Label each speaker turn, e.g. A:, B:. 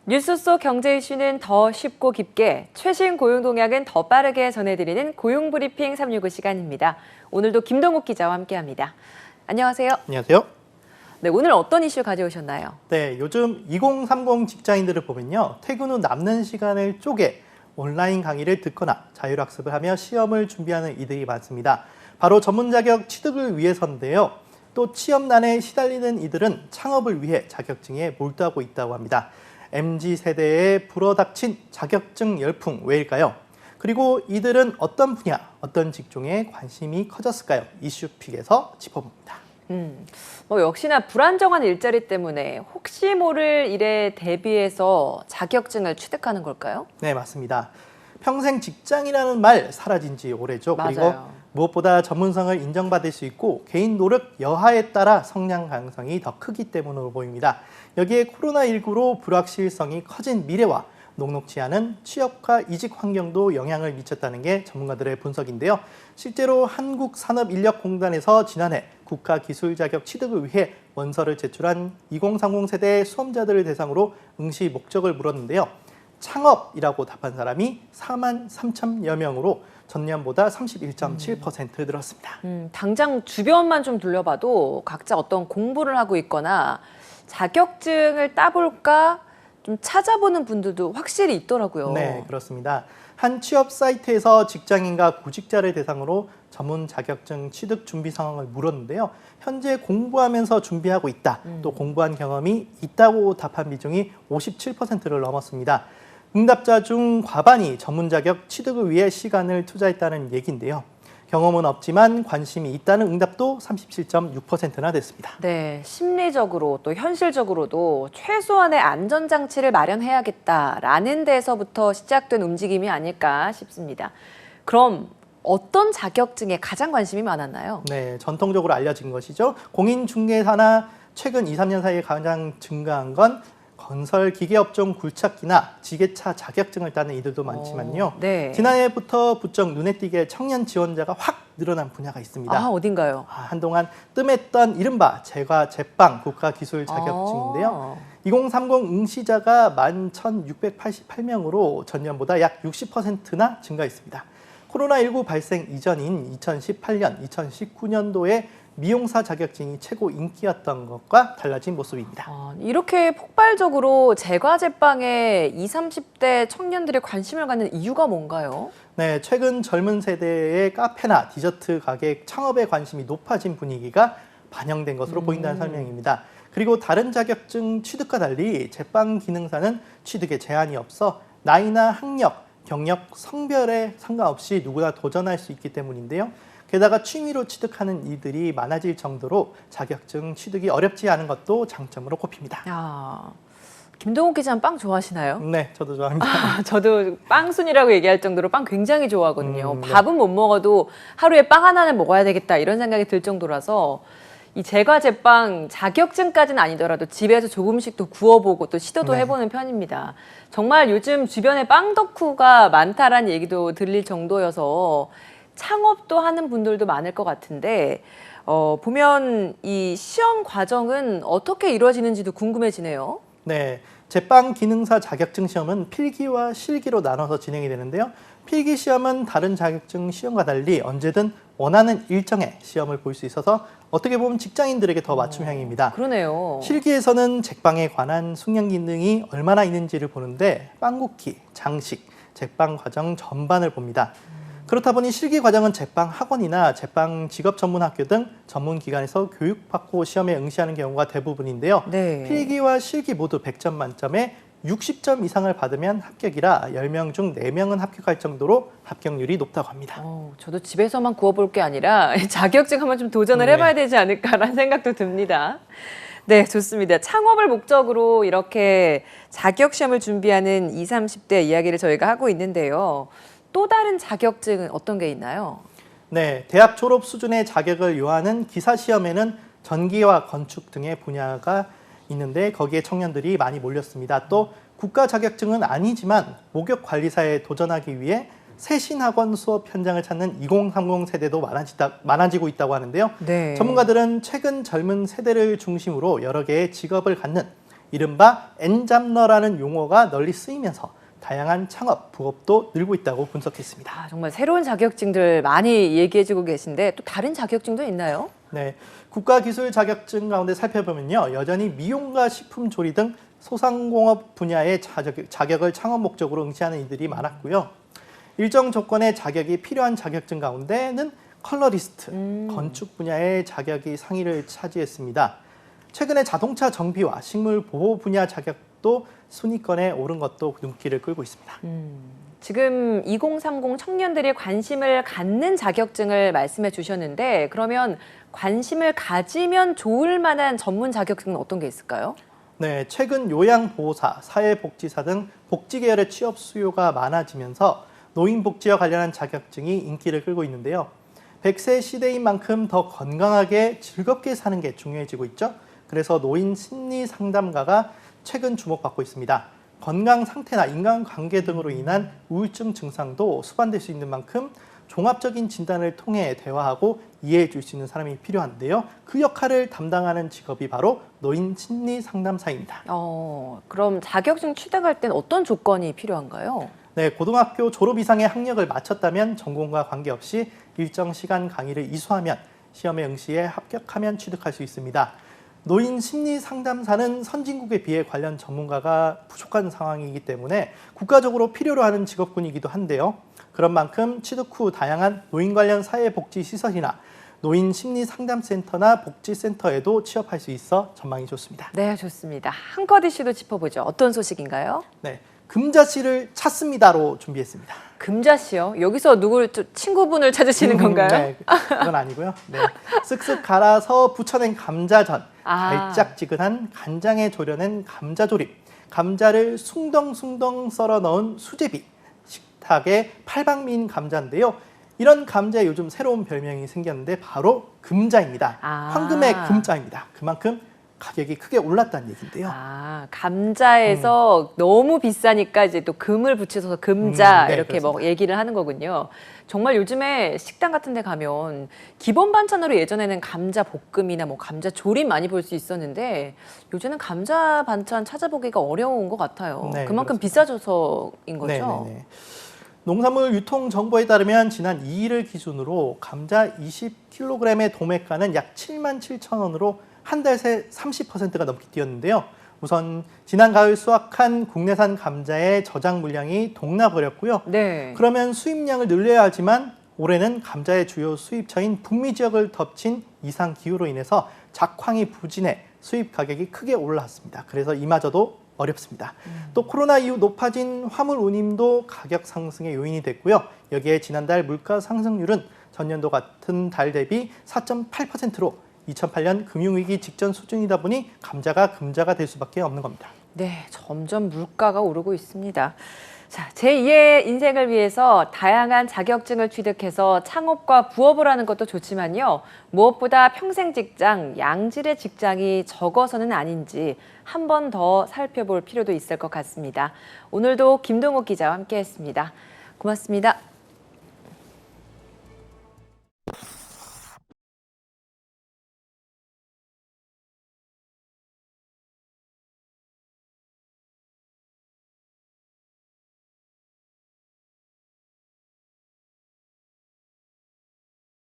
A: 뉴스 속 경제 이슈는 더 쉽고 깊게, 최신 고용 동향은 더 빠르게 전해드리는 고용브리핑 365 시간입니다. 오늘도 김동욱 기자와 함께합니다. 안녕하세요.
B: 안녕하세요.
A: 네, 오늘 어떤 이슈 가져오셨나요?
B: 네, 요즘 2030 직장인들을 보면요. 퇴근 후 남는 시간을 쪼개 온라인 강의를 듣거나 자율학습을 하며 시험을 준비하는 이들이 많습니다. 바로 전문 자격 취득을 위해서인데요. 또 취업난에 시달리는 이들은 창업을 위해 자격증에 몰두하고 있다고 합니다. MZ세대에 불어닥친 자격증 열풍 왜일까요? 그리고 이들은 어떤 분야, 어떤 직종에 관심이 커졌을까요? 이슈픽에서 짚어봅니다.
A: 역시나 불안정한 일자리 때문에 혹시 모를 일에 대비해서 자격증을 취득하는 걸까요?
B: 네, 맞습니다. 평생 직장이라는 말 사라진 지 오래죠.
A: 맞아요.
B: 그리고 무엇보다 전문성을 인정받을 수 있고 개인 노력 여하에 따라 성장 가능성이 더 크기 때문으로 보입니다. 여기에 코로나19로 불확실성이 커진 미래와 녹록지 않은 취업과 이직 환경도 영향을 미쳤다는 게 전문가들의 분석인데요. 실제로 한국산업인력공단에서 지난해 국가기술 자격 취득을 위해 원서를 제출한 2030 세대 수험자들을 대상으로 응시 목적을 물었는데요. 창업이라고 답한 사람이 4만 3천여 명으로 전년보다 31.7% 늘었습니다.
A: 당장 주변만 좀 둘러봐도 각자 어떤 공부를 하고 있거나 자격증을 따볼까 좀 찾아보는 분들도 확실히 있더라고요.
B: 네, 그렇습니다. 한 취업 사이트에서 직장인과 구직자를 대상으로 전문 자격증 취득 준비 상황을 물었는데요. 현재 공부하면서 준비하고 있다, 또 공부한 경험이 있다고 답한 비중이 57%를 넘었습니다. 응답자 중 과반이 전문 자격 취득을 위해 시간을 투자했다는 얘기인데요. 경험은 없지만 관심이 있다는 응답도 37.6%나 됐습니다.
A: 네, 심리적으로 또 현실적으로도 최소한의 안전장치를 마련해야겠다라는 데서부터 시작된 움직임이 아닐까 싶습니다. 그럼 어떤 자격증에 가장 관심이 많았나요?
B: 네, 전통적으로 알려진 것이죠. 공인중개사나 최근 2, 3년 사이에 가장 증가한 건 건설 기계업종 굴착기나 지게차 자격증을 따는 이들도 많지만요.
A: 네.
B: 지난해부터 부쩍 눈에 띄게 청년 지원자가 확 늘어난 분야가 있습니다.
A: 아, 어딘가요?
B: 한동안 뜸했던 이른바 제과 제빵 국가기술 자격증인데요. 2030 응시자가 11,688명으로 전년보다 약 60%나 증가했습니다. 코로나19 발생 이전인 2018년, 2019년도에 미용사 자격증이 최고 인기였던 것과 달라진 모습입니다.
A: 이렇게 폭발적으로 제과 제빵에 20, 30대 청년들이 관심을 갖는 이유가 뭔가요?
B: 네, 최근 젊은 세대의 카페나 디저트 가게 창업에 관심이 높아진 분위기가 반영된 것으로 보인다는 설명입니다. 그리고 다른 자격증 취득과 달리 제빵 기능사는 취득에 제한이 없어 나이나 학력, 경력, 성별에 상관없이 누구나 도전할 수 있기 때문인데요. 게다가 취미로 취득하는 이들이 많아질 정도로 자격증 취득이 어렵지 않은 것도 장점으로 꼽힙니다.
A: 김동욱 기자는 빵 좋아하시나요?
B: 네, 저도 좋아합니다.
A: 저도 빵순이라고 얘기할 정도로 빵 굉장히 좋아하거든요.
B: 네.
A: 밥은 못 먹어도 하루에 빵 하나는 먹어야 되겠다 이런 생각이 들 정도라서 이 제과 제빵 자격증까지는 아니더라도 집에서 조금씩 또 구워보고 또 시도도 해보는 편입니다. 정말 요즘 주변에 빵 덕후가 많다라는 얘기도 들릴 정도여서 창업도 하는 분들도 많을 것 같은데 보면 이 시험 과정은 어떻게 이루어지는지도 궁금해지네요.
B: 네, 제빵 기능사 자격증 시험은 필기와 실기로 나눠서 진행이 되는데요. 필기 시험은 다른 자격증 시험과 달리 언제든 원하는 일정에 시험을 볼 수 있어서 어떻게 보면 직장인들에게 더 맞춤형입니다.
A: 그러네요.
B: 실기에서는 제빵에 관한 숙련 기능이 얼마나 있는지를 보는데 빵 굽기, 장식, 제빵 과정 전반을 봅니다. 그렇다 보니 실기 과정은 제빵 학원이나 제빵 직업 전문 학교 등 전문 기관에서 교육받고 시험에 응시하는 경우가 대부분인데요.
A: 네.
B: 필기와 실기 모두 100점 만점에 60점 이상을 받으면 합격이라 10명 중 4명은 합격할 정도로 합격률이 높다고 합니다.
A: 저도 집에서만 구워볼 게 아니라 자격증 한번 좀 도전을 해봐야 되지 않을까라는 생각도 듭니다. 네, 좋습니다. 창업을 목적으로 이렇게 자격시험을 준비하는 20, 30대 이야기를 저희가 하고 있는데요. 또 다른 자격증은 어떤 게 있나요?
B: 네, 대학 졸업 수준의 자격을 요하는 기사시험에는 전기와 건축 등의 분야가 있는데 거기에 청년들이 많이 몰렸습니다. 또 국가 자격증은 아니지만 목욕관리사에 도전하기 위해 세신학원 수업 현장을 찾는 2030 세대도 많아지고 있다고 하는데요.
A: 네.
B: 전문가들은 최근 젊은 세대를 중심으로 여러 개의 직업을 갖는 이른바 엔잡러라는 용어가 널리 쓰이면서 다양한 창업, 부업도 늘고 있다고 분석했습니다.
A: 아, 정말 새로운 자격증들 많이 얘기해주고 계신데 또 다른 자격증도 있나요?
B: 네, 국가기술 자격증 가운데 살펴보면요. 여전히 미용과 식품 조리 등 소상공업 분야의 자격을 창업 목적으로 응시하는 이들이 많았고요. 일정 조건의 자격이 필요한 자격증 가운데는 컬러리스트, 건축 분야의 자격이 상위를 차지했습니다. 최근에 자동차 정비와 식물 보호 분야 자격도 순위권에 오른 것도 눈길을 끌고 있습니다.
A: 지금 2030 청년들이 관심을 갖는 자격증을 말씀해 주셨는데 그러면 관심을 가지면 좋을 만한 전문 자격증은 어떤 게 있을까요?
B: 네, 최근 요양보호사, 사회복지사 등 복지 계열의 취업 수요가 많아지면서 노인복지와 관련한 자격증이 인기를 끌고 있는데요. 100세 시대인 만큼 더 건강하게 즐겁게 사는 게 중요해지고 있죠. 그래서 노인 심리 상담가가 최근 주목받고 있습니다. 건강 상태나 인간관계 등으로 인한 우울증 증상도 수반될 수 있는 만큼 종합적인 진단을 통해 대화하고 이해해 줄 수 있는 사람이 필요한데요. 그 역할을 담당하는 직업이 바로 노인 심리 상담사입니다.
A: 그럼 자격증 취득할 땐 어떤 조건이 필요한가요?
B: 네, 고등학교 졸업 이상의 학력을 마쳤다면 전공과 관계없이 일정 시간 강의를 이수하면 시험에 응시에 합격하면 취득할 수 있습니다. 노인 심리 상담사는 선진국에 비해 관련 전문가가 부족한 상황이기 때문에 국가적으로 필요로 하는 직업군이기도 한데요. 그런 만큼 취득 후 다양한 노인 관련 사회복지시설이나 노인 심리상담센터나 복지센터에도 취업할 수 있어 전망이 좋습니다.
A: 네, 좋습니다. 한 컷 이슈도 짚어보죠. 어떤 소식인가요?
B: 네, 금자씨를 찾습니다로 준비했습니다.
A: 금자씨요? 여기서 누굴 친구분을 찾으시는 건가요?
B: 네, 그건 아니고요. 네, 쓱쓱 갈아서 부쳐낸 감자전, 달짝지근한 간장에 졸여낸 감자조림, 감자를 숭덩숭덩 썰어 넣은 수제비, 식탁에 팔방미인 감자인데요. 이런 감자에 요즘 새로운 별명이 생겼는데 바로 금자입니다. 황금의 금자입니다. 그만큼 가격이 크게 올랐다는 얘기인데요.
A: 감자에서 너무 비싸니까 이제 또 금을 붙여서 금자
B: 네,
A: 이렇게
B: 그렇습니다.
A: 뭐 얘기를 하는 거군요. 정말 요즘에 식당 같은 데 가면 기본 반찬으로 예전에는 감자 볶음이나 뭐 감자 조림 많이 볼 수 있었는데 요즘은 감자 반찬 찾아보기가 어려운 것 같아요.
B: 네,
A: 그만큼
B: 그렇습니다.
A: 비싸져서인 거죠.
B: 네네네. 농산물 유통 정보에 따르면 지난 2일을 기준으로 감자 20kg의 도매가는 약 77,000원으로 한 달 새 30%가 넘게 뛰었는데요. 우선 지난 가을 수확한 국내산 감자의 저장 물량이 동나버렸고요.
A: 네.
B: 그러면 수입량을 늘려야 하지만 올해는 감자의 주요 수입처인 북미 지역을 덮친 이상 기후로 인해서 작황이 부진해 수입 가격이 크게 올랐습니다. 그래서 이마저도 어렵습니다. 또 코로나 이후 높아진 화물 운임도 가격 상승의 요인이 됐고요. 여기에 지난달 물가 상승률은 전년도 같은 달 대비 4.8%로 2008년 금융위기 직전 수준이다 보니 감자가 금자가 될 수밖에 없는 겁니다.
A: 네, 점점 물가가 오르고 있습니다. 자, 제2의 인생을 위해서 다양한 자격증을 취득해서 창업과 부업을 하는 것도 좋지만요. 무엇보다 평생 직장, 양질의 직장이 적어서는 아닌지 한 번 더 살펴볼 필요도 있을 것 같습니다. 오늘도 김동욱 기자와 함께했습니다. 고맙습니다.